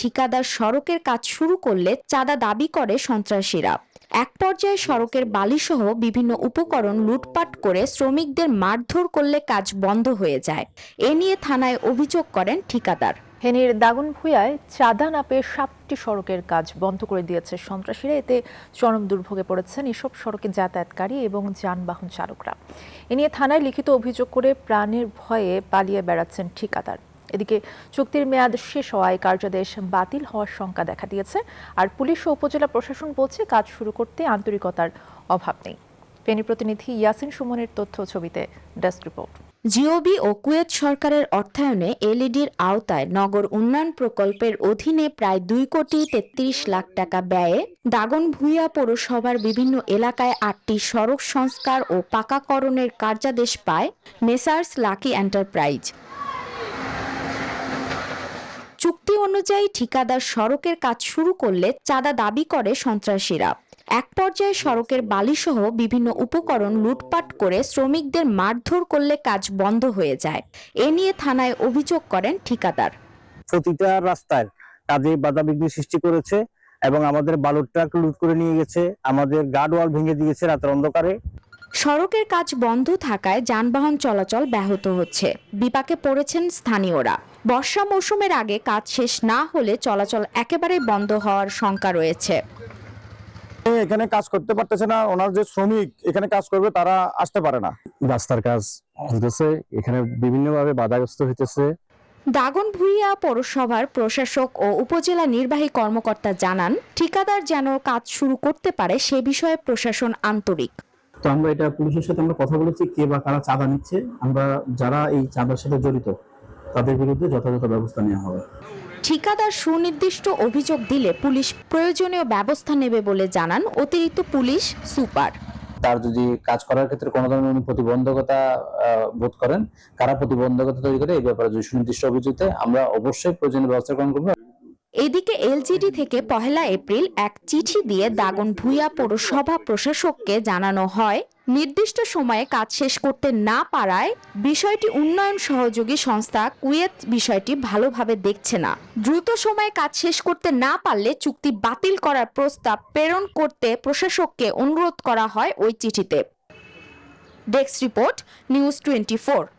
ঠিকাদার সড়কের কাজ শুরু করলে চাঁদা দাবি করে সন্ত্রাসীরা। এক পর্যায়ে সড়কের বালিসহ বিভিন্ন উপকরণ লুটপাট করে শ্রমিকদের মারধর করলে কাজ বন্ধ হয়ে যায়। এ নিয়ে থানায় অভিযোগ করেন ঠিকাদার। ফেনীর দাগনভূঞায় চাঁদা না পেয়ে 7টি সড়কের কাজ বন্ধ করে দিয়েছে সন্ত্রাসীরা। এতে চরম দুর্ভোগে পড়েছেন এসব সড়কে যাতায়াতকারী এবং যানবাহন চালকরা। এ নিয়ে থানায় লিখিত অভিযোগ করে প্রাণের ভয়ে পালিয়ে বেড়াচ্ছেন ঠিকাদার। এদিকে চুক্তির মেয়াদ শেষ হওয়ায় কার্যাদেশ বাতিল হওয়ার শঙ্কা দেখা দিয়েছে। আর পুলিশ ও উপজেলা প্রশাসন বলছে কাজ শুরু করতে আন্তরিকতার অভাব নেই। ফেনী প্রতিনিধি ইয়াসিন সুমনের তথ্য ছবিতে ডেস্ক রিপোর্ট। জিওবি ও কুয়েত সরকারের অর্থায়নে এলইডির আওতায় নগর উন্নয়ন প্রকল্পের অধীনে প্রায় 2,33,00,000 টাকা ব্যয়ে দাগনভূঞা পৌরসভার বিভিন্ন এলাকায় 8টি সড়ক সংস্কার ও পাকাকরণের কার্যাদেশ পায় মেসার্স লাকি এন্টারপ্রাইজ। চুক্তি অনুযায়ী ঠিকাদার সড়কের কাজ শুরু করলে চাঁদা দাবি করে সন্ত্রাসীরা। এক পর্যায়ে সড়কের বালিসহ বিভিন্ন উপকরণ লুটপাট করে শ্রমিকদের মারধর করলে কাজ বন্ধ হয়ে যায়। এ নিয়ে থানায় অভিযোগ করেন ঠিকাদার। প্রতিটা রাস্তায় কাজে বাধাবিঘ্ন সৃষ্টি করেছে এবং আমাদের বালুর ট্রাক লুট করে নিয়ে গেছে, আমাদের গার্ডওয়াল ভেঙে দিয়েছে রাতের অন্ধকারে। সড়কের কাজ বন্ধ থাকায় যানবাহন চলাচল ব্যাহত হচ্ছে। বিপাকে পড়েছেন স্থানীয়রা। বর্ষা মৌসুমের আগে কাজ শেষ না হলে চলাচল একেবারে বন্ধ হওয়ার শঙ্কা রয়েছে। এখানে কাজ করতে পারতেছে না, ওনার যে শ্রমিক এখানে কাজ করবে তারা আসতে পারে না। রাস্তার কাজ হইতেছে, এখানে বিভিন্নভাবে বাধাগ্রস্ত হইতেছে। দাগনভূঞা পৌরসভার প্রশাসক ও উপজেলা নির্বাহী কর্মকর্তা জানান, ঠিকাদার যেন কাজ শুরু করতে পারে সে বিষয়ে প্রশাসন আন্তরিক। তো আমরা এটা পুলিশের সাথে আমরা কথা বলেছি, কে বা কারা চাঁদা নিচ্ছে, আমরা যারা এই চাঁদার সাথে জড়িত তাদের বিরুদ্ধে যথাযথ ব্যবস্থা নেওয়া হবে। ঠিকাদার সুনির্দিষ্ট অভিযোগ দিলে পুলিশ প্রয়োজনীয় ব্যবস্থা নেবে বলে জানান অতিরিক্ত পুলিশ সুপার। তার যদি কাজ করার ক্ষেত্রে কোনো ধরনের প্রতিবন্ধকতা বোধ করেন, কারা প্রতিবন্ধকতা তৈরি করে এই ব্যাপারে যদি সুনির্দিষ্ট অভিযোগ দেয় আমরা অবশ্যই প্রয়োজনীয় ব্যবস্থা গ্রহণ করবো। এদিকে এলজিডি থেকে 1 এপ্রিল এক চিঠি দিয়ে দাগনভূঞা পৌরসভা প্রশাসককে জানানো হয়, নির্দিষ্ট সময়ে কাজ শেষ করতে না পারায় বিষয়টি উন্নয়ন সহযোগী সংস্থা কুয়েত বিষয়টি ভালোভাবে দেখছে না। দ্রুত সময়ে কাজ শেষ করতে না পারলে চুক্তি বাতিল করার প্রস্তাব প্রেরণ করতে প্রশাসককে অনুরোধ করা হয় ওই চিঠিতে। Desk report, news 24।